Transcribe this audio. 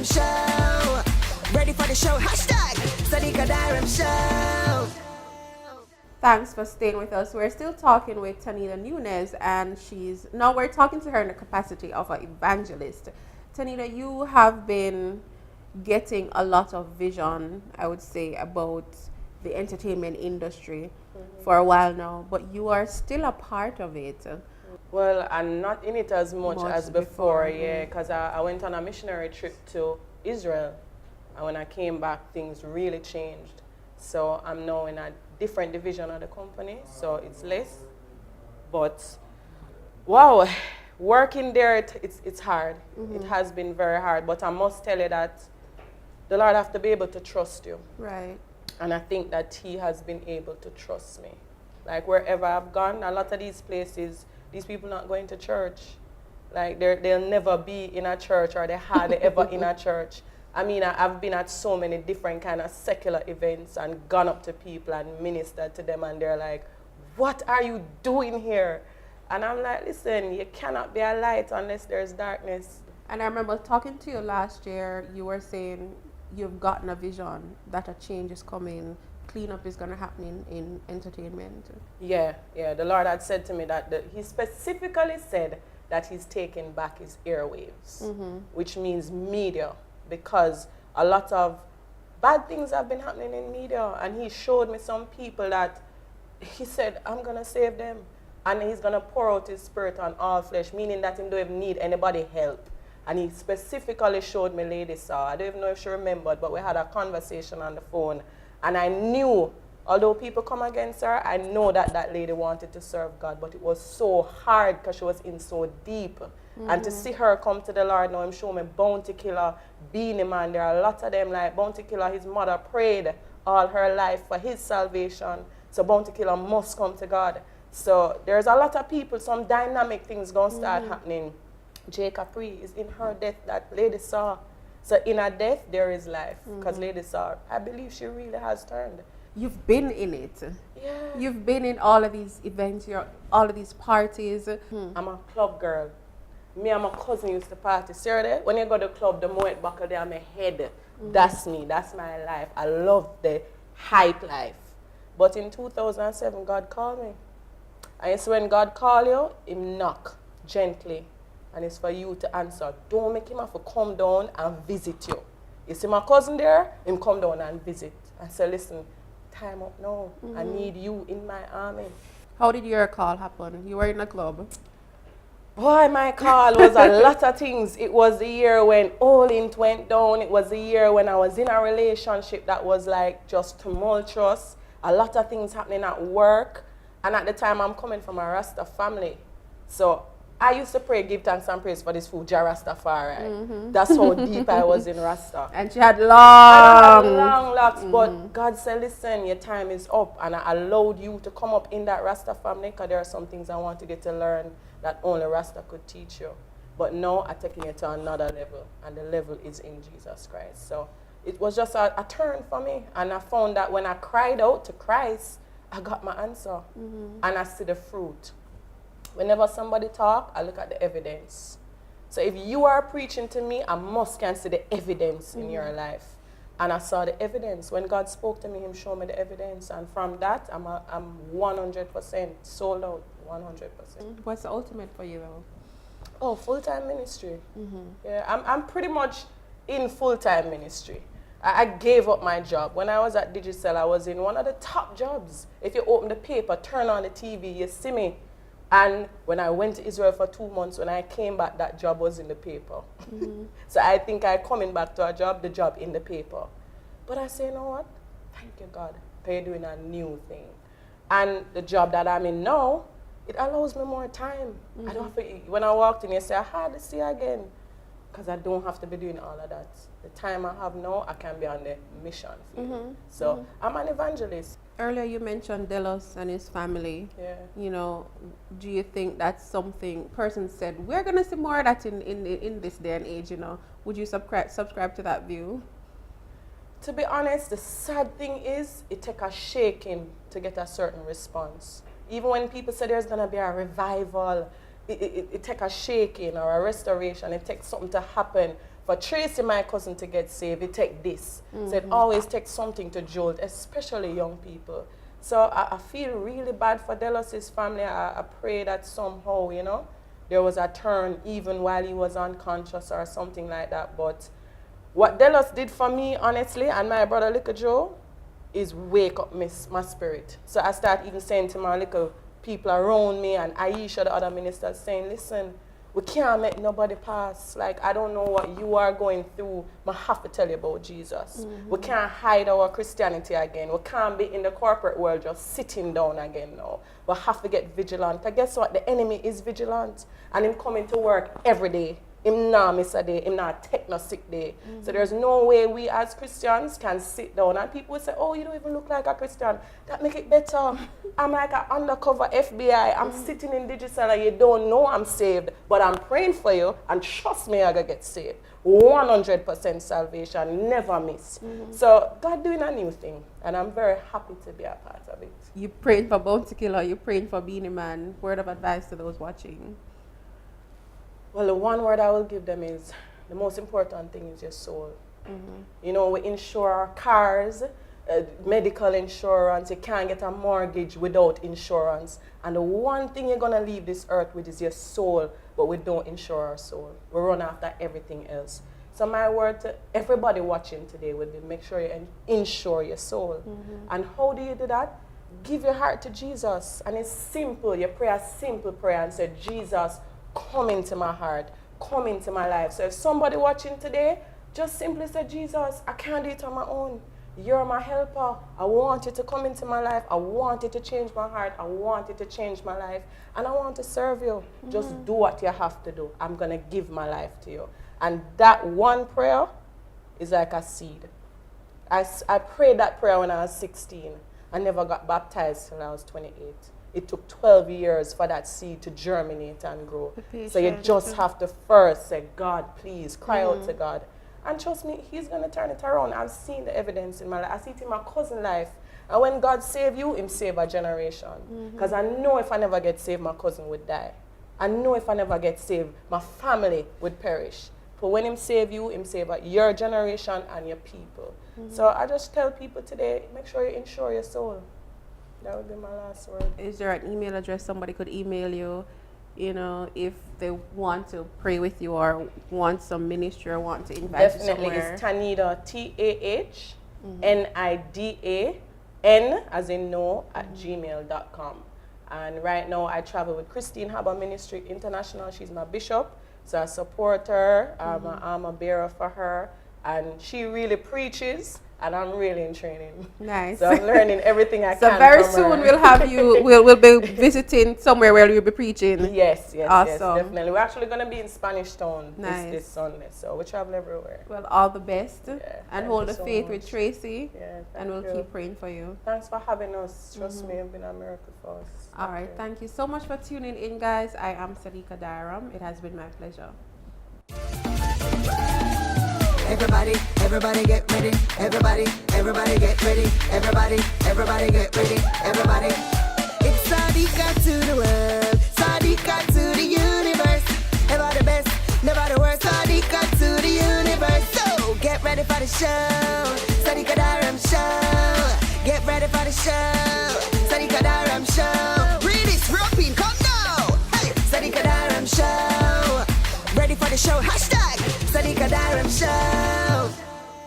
Diram Show. Ready for the show? Hashtag Sadika Diram Show. Thanks for staying with us. We're still talking with Tahnida Nunez, and we're talking to her in the capacity of an evangelist. Tahnida, you have been getting a lot of vision, I would say, about the entertainment industry for a while now, but you are still a part of it. Well, I'm not in it as much as before, yeah, because I went on a missionary trip to Israel, and when I came back, things really changed. So I'm now in a different division of the company, so it's less. But wow, working there, it's hard. It has been very hard, but I must tell you that the Lord have to be able to trust you. Right. And I think that He has been able to trust me. Like wherever I've gone, a lot of these places, these people not going to church. Like they'll never be in a church, or they hardly ever in a church. I mean, I've been at so many different kind of secular events and gone up to people and ministered to them, and they're like, what are you doing here? And I'm like, listen, you cannot be a light unless there's darkness. And I remember talking to you last year, you were saying you've gotten a vision that a change is coming, cleanup is going to happen in entertainment. Yeah, the Lord had said to me that He specifically said that He's taking back His airwaves, which means media. Because a lot of bad things have been happening in media, and He showed me some people that He said, I'm going to save them, and He's going to pour out His Spirit on all flesh, meaning that He don't even need anybody help. And He specifically showed me Lady Saw. I don't even know if she remembered, but we had a conversation on the phone, and I knew, although people come against her, I know that that lady wanted to serve God, but it was so hard because she was in so deep. And to see her come to the Lord now, Him show me Bounty Killer, Beanie Man. There are a lot of them, like Bounty Killer, his mother prayed all her life for his salvation. So Bounty Killer must come to God. So there's a lot of people, some dynamic things going to start happening. Jacob Free is in her death that Lady Saw. So in her death, there is life. Because Lady Saw, I believe she really has turned. You've been in it. Yeah. You've been in all of these events, all of these parties. I'm a club girl. Me and my cousin used to party. See there? When you go to the club, the more it buckle there on my head. That's me. That's my life. I love the hype life. But in 2007, God called me. And it's when God calls you, Him knock gently. And it's for you to answer. Don't make Him have to come down and visit you. You see my cousin there? Him come down and visit. And say, listen, time up now. I need you in my army. How did your call happen? You were in a club. Boy, my call was a lot of things. It was the year when all it went down. It was the year when I was in a relationship that was like just tumultuous. A lot of things happening at work. And at the time, I'm coming from a Rasta family. So I used to pray, give thanks and praise for this food, Jah Rastafari. That's how deep I was in Rasta. And she had long locks, but God said, listen, your time is up. And I allowed you to come up in that Rasta family because there are some things I want to get to learn that only Rasta could teach you. But now I'm taking it to another level, and the level is in Jesus Christ. So it was just a turn for me. And I found that when I cried out to Christ, I got my answer. And I see the fruit. Whenever somebody talk, I look at the evidence. So if you are preaching to me, I must can see the evidence in your life. And I saw the evidence. When God spoke to me, Him showed me the evidence. And from that, I'm 100% sold out, 100%. What's the ultimate for you, though? Oh, full-time ministry. Yeah, I'm pretty much in full-time ministry. I gave up my job. When I was at Digicel, I was in one of the top jobs. If you open the paper, turn on the TV, you see me. And when I went to Israel for 2 months, when I came back, that job was in the paper. So I think I'm coming back to a job, the job in the paper. But I say, you know what? Thank you, God, for you doing a new thing. And the job that I'm in now, it allows me more time. I don't have to, when I walked in, you say, I hardly see you again. Because I don't have to be doing all of that. The time I have now, I can be on the mission field. So I'm an evangelist. Earlier you mentioned Delos and his family. Yeah. You know, do you think that's something, person said, we're going to see more of that in this day and age, you know. Would you subscribe to that view? To be honest, the sad thing is, it takes a shaking to get a certain response. Even when people say there's going to be a revival, it takes a shaking or a restoration. It takes something to happen For Tracy, my cousin, to get saved, it take this. So it always takes something to jolt, especially young people. So I feel really bad for Delos' family. I pray that somehow, you know, there was a turn even while he was unconscious or something like that. But what Delos did for me, honestly, and my brother Little Joe, is wake up my spirit. So I start even saying to my little people around me and Aisha, the other ministers, saying, listen, we can't make nobody pass. Like, I don't know what you are going through, but I have to tell you about Jesus. We can't hide our Christianity again. We can't be in the corporate world just sitting down again now. We have to get vigilant. And guess what? The enemy is vigilant. And him coming to work every day. Him not miss a day. Him not take no sick day. So there's no way we as Christians can sit down. And people will say, oh, you don't even look like a Christian. That make it better. I'm like an undercover FBI. I'm sitting in digital and you don't know I'm saved. But I'm praying for you. And trust me, I'm going to get saved. 100% salvation. Never miss. So God doing a new thing. And I'm very happy to be a part of it. You praying for Bounty Killer. You praying for Beanie Man. Word of advice to those watching. Well, the one word I will give them is the most important thing is your soul. You know, we insure our cars, medical insurance. You can't get a mortgage without insurance. And the one thing you're going to leave this earth with is your soul, but we don't insure our soul. We run after everything else. So my word to everybody watching today would be make sure you insure your soul. And how do you do that? Give your heart to Jesus. And it's simple. You pray a simple prayer and say, Jesus, come into my heart, come into my life. So if somebody watching today, just simply say, Jesus, I can't do it on my own. You're my helper. I want you to come into my life. I want you to change my heart. I want you to change my life. And I want to serve you. Just do what you have to do. I'm going to give my life to you. And that one prayer is like a seed. I prayed that prayer when I was 16. I never got baptized till I was 28. It took 12 years for that seed to germinate and grow. So you just have to first say, God, please, cry out to God. And trust me, he's going to turn it around. I've seen the evidence in my life. I see it in my cousin's life. And when God save you, him save a generation. Because I know if I never get saved, my cousin would die. I know if I never get saved, my family would perish. But when him save you, him save your generation and your people. So I just tell people today, make sure you insure your soul. That would be my last word. Is there an email address somebody could email you, you know, if they want to pray with you or want some ministry or want to invite you somewhere? Definitely. It's Tahnida, TAHNIDAN, as in no, @gmail.com. And right now I travel with Christine Haber Ministry International. She's my bishop. So I support her. I'm an armor bearer for her. And she really preaches. And I'm really in training. Nice. So I'm learning everything I can. So very soon we'll have you, we'll be visiting somewhere where you'll be preaching. Yes, awesome. Yes, definitely. We're actually going to be in Spanish Town this Sunday. So we travel everywhere. Well, all the best. Yeah, and hold the faith with Tracy. Yeah, and we'll keep praying for you. Thanks for having us. Trust me, it's been a miracle for us. All right. Thank you so much for tuning in, guys. I am Sadika Dairam. It has been my pleasure. Everybody get ready. Everybody get ready. Everybody get ready. Everybody. It's Sadika to the world. Sadika to the universe. Ever the best, never the worst. Sadika to the universe. So get ready for the show. Sadika Dairam show. Get ready for the show. Sadika Dairam show. Release, rapping, come now. Hey, Sadika Dairam show. Ready for the show. Hashtag Sadika Dairam show.